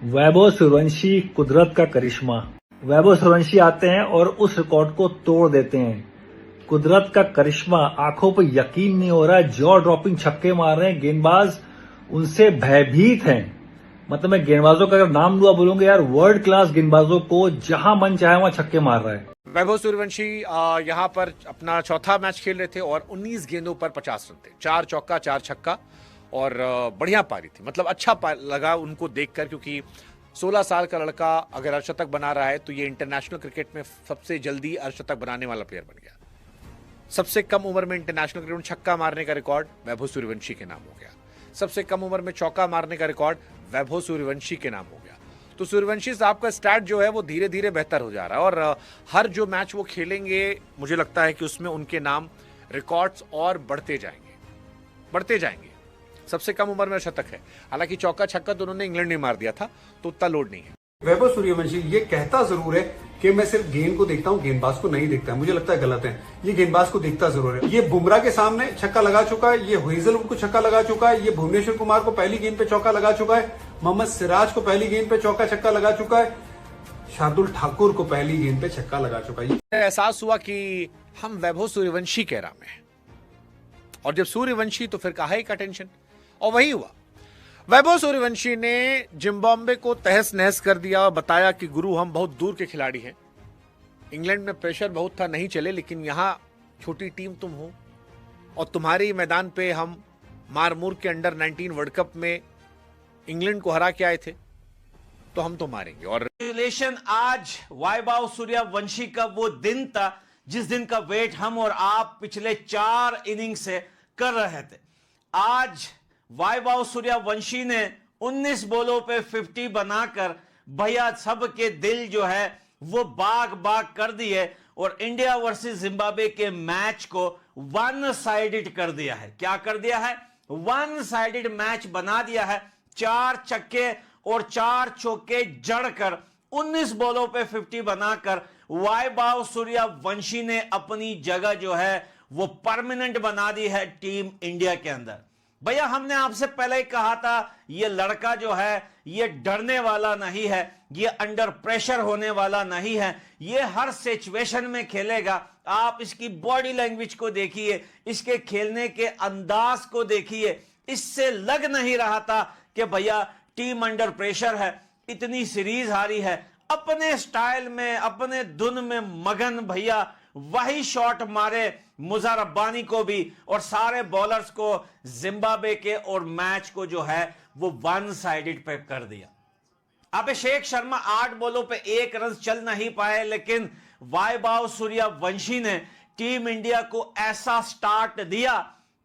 वैभव सूर्यवंशी कुदरत का करिश्मा। वैभव सूर्यवंशी आते हैं और उस रिकॉर्ड को तोड़ देते हैं। कुदरत का करिश्मा, आंखों पर यकीन नहीं हो रहा है। जॉ ड्रॉपिंग छक्के मार रहे हैं। गेंदबाज उनसे भयभीत हैं। मतलब मैं गेंदबाजों का अगर नाम लूंगा बोलूंगा यार, वर्ल्ड क्लास गेंदबाजों को जहां मन चाहे वहां छक्के मार रहा है। वैभव सूर्यवंशी यहां पर अपना चौथा मैच खेल रहे थे और 19 गेंदों पर 50 रन थे, 4 चौका 4 छक्का और बढ़िया पारी थी। मतलब अच्छा लगा उनको देखकर, क्योंकि 16 साल का लड़का अगर अर्धशतक बना रहा है तो ये इंटरनेशनल क्रिकेट में सबसे जल्दी अर्धशतक बनाने वाला प्लेयर बन गया। सबसे कम उम्र में इंटरनेशनल क्रिकेट में छक्का मारने का रिकॉर्ड वैभव सूर्यवंशी के नाम हो गया। सबसे कम उम्र में चौका मारने का रिकॉर्ड वैभव सूर्यवंशी के नाम हो गया। तो सूर्यवंशी साहब का स्टैट जो है वो धीरे धीरे बेहतर हो जा रहा है और हर जो मैच वो खेलेंगे मुझे लगता है कि उसमें उनके नाम रिकॉर्ड्स और बढ़ते जाएंगे। सबसे कम उम्र में शतक है। हालांकि चौका छक्का तो उन्होंने इंग्लैंड में मार दिया था, तो उतना लोड नहीं है। वैभव सूर्यवंशी ये कहता जरूर है कि मैं सिर्फ गेंद को देखता हूं, गेंदबाज को नहीं देखता है। मुझे लगता है गलत है। ये गेंदबाज को देखता जरूर है। ये बुमराह के सामने छक्का लगा चुका है, ये हेजलवुड को छक्का लगा चुका है, ये भुवनेश्वर कुमार को पहली गेंद पे चौका लगा चुका है, मोहम्मद सिराज को पहली गेंद पे चौका छक्का लगा चुका है, शार्दुल ठाकुर को पहली गेंद पे छक्का लगा चुका है। एहसास हुआ कि हम वैभव सूर्यवंशी के राह में हैं, और जब सूर्यवंशी तो फिर कहा एक टेंशन, और वही हुआ। वैभव सूर्यवंशी ने जिम्बाब्वे को तहस नहस कर दिया और बताया कि गुरु हम बहुत दूर के खिलाड़ी हैं। इंग्लैंड में प्रेशर बहुत था, नहीं चले, लेकिन यहां छोटी टीम तुम हो और तुम्हारे मैदान पे हम मारमूर के अंडर 19 वर्ल्ड कप में इंग्लैंड को हरा के आए थे, तो हम तो मारेंगे। और आज वैभव सूर्यवंशी का वो दिन था जिस दिन का वेट हम और आप पिछले 4 इनिंग से कर रहे थे। आज वैभव सूर्यवंशी ने 19 बॉलों पे 50 बनाकर भैया सबके दिल जो है वो बाग बाग कर दिए और इंडिया वर्सेस जिम्बाब्वे के मैच को वन साइडेड कर दिया है। क्या कर दिया है? वन साइडेड मैच बना दिया है। 4 छक्के और 4 चौके जड़कर 19 बॉलों पे 50 बनाकर वैभव सूर्यवंशी ने अपनी जगह जो है वो परमानेंट बना दी है टीम इंडिया के अंदर। भैया हमने आपसे पहले ही कहा था ये लड़का जो है ये डरने वाला नहीं है, ये अंडर प्रेशर होने वाला नहीं है, ये हर सिचुएशन में खेलेगा। आप इसकी बॉडी लैंग्वेज को देखिए, इसके खेलने के अंदाज को देखिए, इससे लग नहीं रहा था कि भैया टीम अंडर प्रेशर है, इतनी सीरीज हारी है। अपने स्टाइल में, अपने धुन में मगन भैया वही शॉट मारे मुजर रब्बानी को भी और सारे बॉलर्स को जिम्बाब्वे के, और मैच को जो है वो वन साइडेड पे कर दिया। अभिषेक शर्मा 8 बॉलों पे 1 रन चल नहीं पाए, लेकिन वैभव सूर्यवंशी ने टीम इंडिया को ऐसा स्टार्ट दिया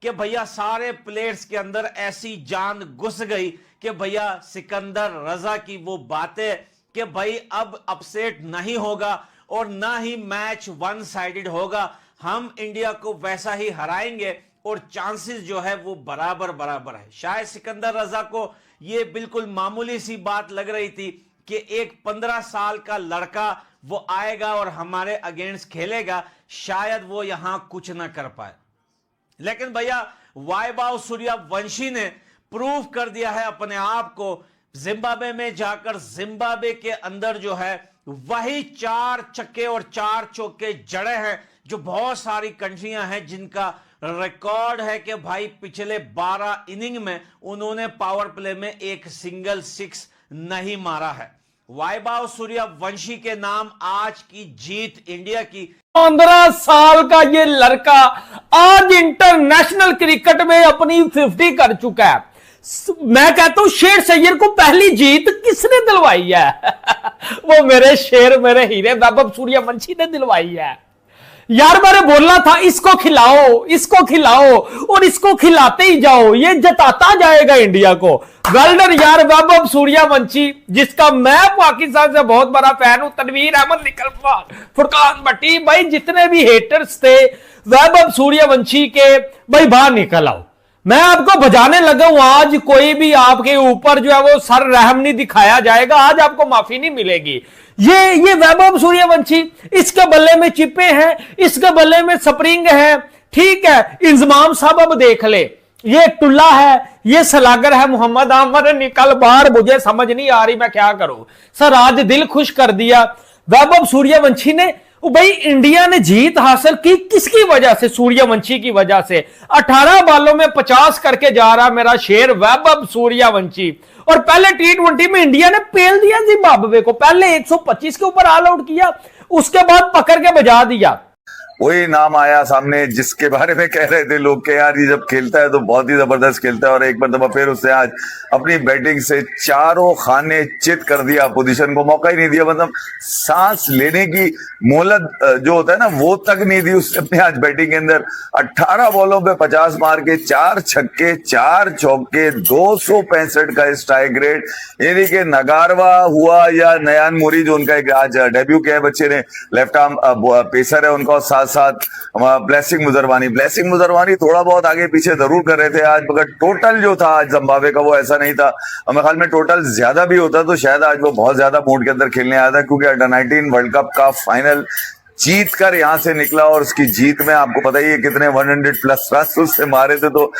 कि भैया सारे प्लेयर्स के अंदर ऐसी जान घुस गई कि भैया सिकंदर रजा की वो बातें कि भाई अब अपसेट नहीं होगा और ना ही मैच वन साइडेड होगा, हम इंडिया को वैसा ही हराएंगे और चांसेस जो है वो बराबर है। शायद सिकंदर रजा को ये बिल्कुल मामूली सी बात लग रही थी कि एक 15 साल का लड़का वो आएगा और हमारे अगेंस्ट खेलेगा, शायद वो यहां कुछ ना कर पाए। लेकिन भैया वैभव सूर्यवंशी ने प्रूव कर दिया है अपने आप को। जिम्बाब्वे में जाकर जिम्बाब्वे के अंदर जो है वही 4 छक्के और 4 चौके जड़े हैं, जो बहुत सारी कंट्रियां हैं जिनका रिकॉर्ड है कि भाई पिछले 12 इनिंग में उन्होंने पावर प्ले में एक सिंगल 6 नहीं मारा है। वैभव सूर्यवंशी के नाम आज की जीत इंडिया की। 15 साल का ये लड़का आज इंटरनेशनल क्रिकेट में अपनी 50 कर चुका है। मैं कहता हूं शेर सैयद को पहली जीत किसने दिलवाई है? वो मेरे शेर, मेरे हीरे वैभव सूर्यवंशी ने दिलवाई है। यार मैंने बोलना था इसको खिलाओ और इसको खिलाते ही जाओ, ये जताता जाएगा इंडिया को। वेल्डन यार वैभव सूर्यवंशी, जिसका मैं पाकिस्तान से बहुत बड़ा फैन हूं। तनवीर अहमद निकलवा, फुरकान भट्टी, भाई जितने भी हेटर्स थे वैभव सूर्यवंशी के, भाई बाहर निकल आओ। मैं आपको बजाने लगा हूं, आज कोई भी आपके ऊपर जो है वो सर रहम नहीं दिखाया जाएगा, आज आपको माफी नहीं मिलेगी। ये वैभव सूर्यवंशी, इसके बल्ले में चिप्पे हैं, इसके बल्ले में स्प्रिंग है, ठीक है। इंजमाम साहब अब देख ले, ये टुल्ला है, ये सलागर है मोहम्मद आमर निकल बाहर, मुझे समझ नहीं आ रही मैं क्या करूं। सर आज दिल खुश कर दिया वैभव सूर्यवंशी ने। भाई इंडिया ने जीत हासिल की किसकी वजह से? सूर्यवंशी की वजह से। 18 बॉलों में 50 करके जा रहा मेरा शेर वैभव सूर्यवंशी। और पहले T20 में इंडिया ने पेल दिया जिम्बाब्वे को, पहले 125 के ऊपर ऑल आउट किया, उसके बाद पकड़ के बजा दिया। वही नाम आया सामने जिसके बारे में कह रहे थे लोग कि यार ये जब खेलता है तो बहुत ही जबरदस्त खेलता है, और एक मरतबा फिर उसने आज अपनी बैटिंग से चारों खाने चित कर दिया, पोजीशन को मौका ही नहीं दिया, मतलब सांस लेने की मोहलत जो होता है ना वो तक नहीं दी उसने अपने आज बैटिंग के अंदर। 18 बॉलों पे 50 मार के 4 छक्के 4 चौके 265 का स्ट्राइक रेट, यानी कि नगारवा हुआ या नयान मोरी जो उनका एक आज डेब्यू किया है बच्चे ने, लेफ्ट आर्म पेसर है उनका, साथ ब्लेसिंग मुजरवानी थोड़ा बहुत आगे पीछे जरूर कर रहे थे आज, मगर टोटल जो था आज जिम्बाब्वे का वो ऐसा नहीं था। मेरे ख्याल में टोटल ज्यादा भी होता तो शायद आज वो बहुत ज्यादा मूड के अंदर खेलने आया था, क्योंकि अंडर-19 वर्ल्ड कप का फाइनल जीत कर यहां से निकला, और उसकी जीत में आपको पता ही है कितने 100+ रन उससे मारे थे, तो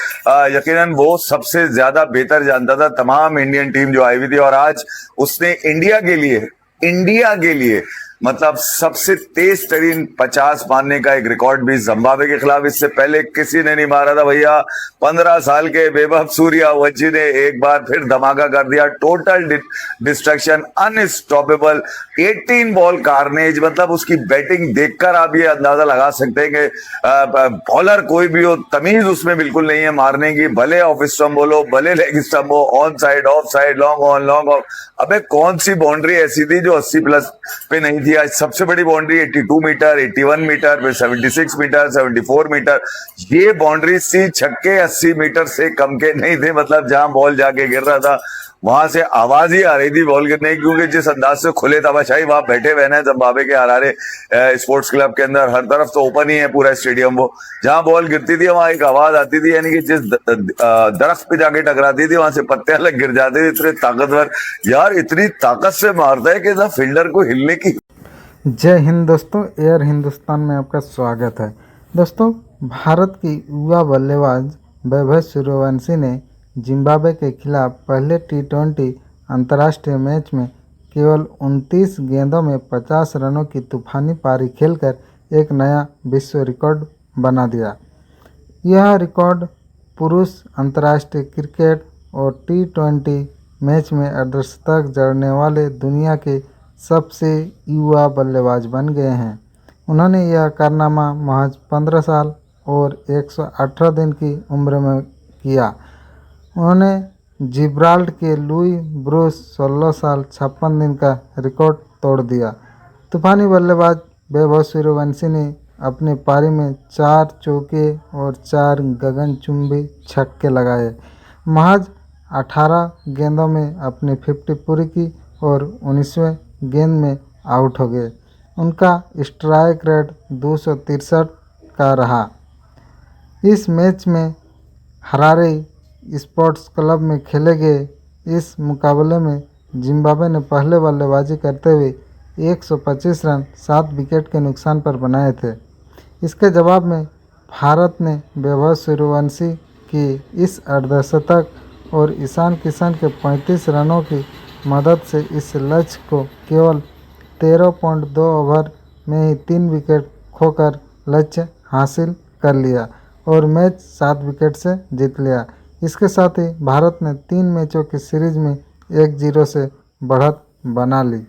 यकीनन वो सबसे ज्यादा बेहतर जानता था तमाम इंडियन टीम जो आई हुई थी। और आज उसने इंडिया के लिए मतलब सबसे तेज तरीन 50 मारने का एक रिकॉर्ड भी जिम्बाब्वे के खिलाफ इससे पहले किसी ने नहीं मारा था भैया। 15 साल के वैभव सूर्यवंशी ने एक बार फिर धमाका कर दिया, total destruction, unstoppable, 18 ball carnage. मतलब उसकी बैटिंग देखकर आप ये अंदाजा लगा सकते हैं कि बॉलर कोई भी हो तमीज उसमें बिल्कुल नहीं है मारने की, भले ऑफ स्टंप बोलो भले लेग स्टंप हो, on side of side, long on long off. अबे कौन सी बाउंड्री ऐसी थी जो 80+ पे नहीं थी? आज सबसे बड़ी बाउंड्री 82 मीटर, 81 मीटर, फिर 76 मीटर, 74 मीटर, ये बाउंड्री सी छक्के 80 मीटर से कम के नहीं थे। मतलब जहां बॉल जाके गिर रहा था वहां से आवाज ही आ रही थी बॉल गिरने की, क्योंकि जिस अंदाज से खुले तमाशाई वहां बैठे हुए हैं जिम्बाब्वे के हरारे स्पोर्ट्स क्लब के अंदर, हर तरफ तो ओपन ही है पूरा स्टेडियम, वो जहां बॉल गिरती थी वहां एक आवाज आती थी, यानी कि जिस दरख्त पे जाके टकराती थी वहां से पत्ते अलग गिर जाते थे। इतने ताकतवर यार, इतनी ताकत से मारता है कि फील्डर को हिलने की। जय हिंद दोस्तों, एयर हिंदुस्तान में आपका स्वागत है। दोस्तों, भारत की युवा बल्लेबाज वैभव सूर्यवंशी ने जिम्बाब्वे के खिलाफ पहले T20 अंतर्राष्ट्रीय मैच में केवल 29 गेंदों में 50 रनों की तूफानी पारी खेलकर एक नया विश्व रिकॉर्ड बना दिया। यह रिकॉर्ड पुरुष अंतर्राष्ट्रीय क्रिकेट और T20 मैच में अर्धशतक जड़ने वाले दुनिया के सबसे युवा बल्लेबाज बन गए हैं। उन्होंने यह कारनामा महज 15 साल और 118 दिन की उम्र में किया। उन्होंने जिब्राल्टर के लुई ब्रूस 16 साल 56 दिन का रिकॉर्ड तोड़ दिया। तूफानी बल्लेबाज वैभव सूर्यवंशी ने अपनी पारी में 4 चौके और 4 गगनचुंबी छक्के लगाए, महज 18 गेंदों में अपनी 50 पूरी की और 19वें गेंद में आउट हो गए। उनका स्ट्राइक रेट 263 का रहा। इस मैच में हरारे स्पोर्ट्स क्लब में खेले गए इस मुकाबले में जिम्बाब्वे ने पहले बल्लेबाजी करते हुए 125 रन 7 विकेट के नुकसान पर बनाए थे। इसके जवाब में भारत ने वैभव सूर्यवंशी की इस अर्धशतक और ईशान किशन के 35 रनों की मदद से इस लक्ष्य को केवल 13.2 ओवर में ही 3 विकेट खोकर लक्ष्य हासिल कर लिया और मैच 7 विकेट से जीत लिया। इसके साथ ही भारत ने 3 मैचों की सीरीज में 1-0 से बढ़त बना ली।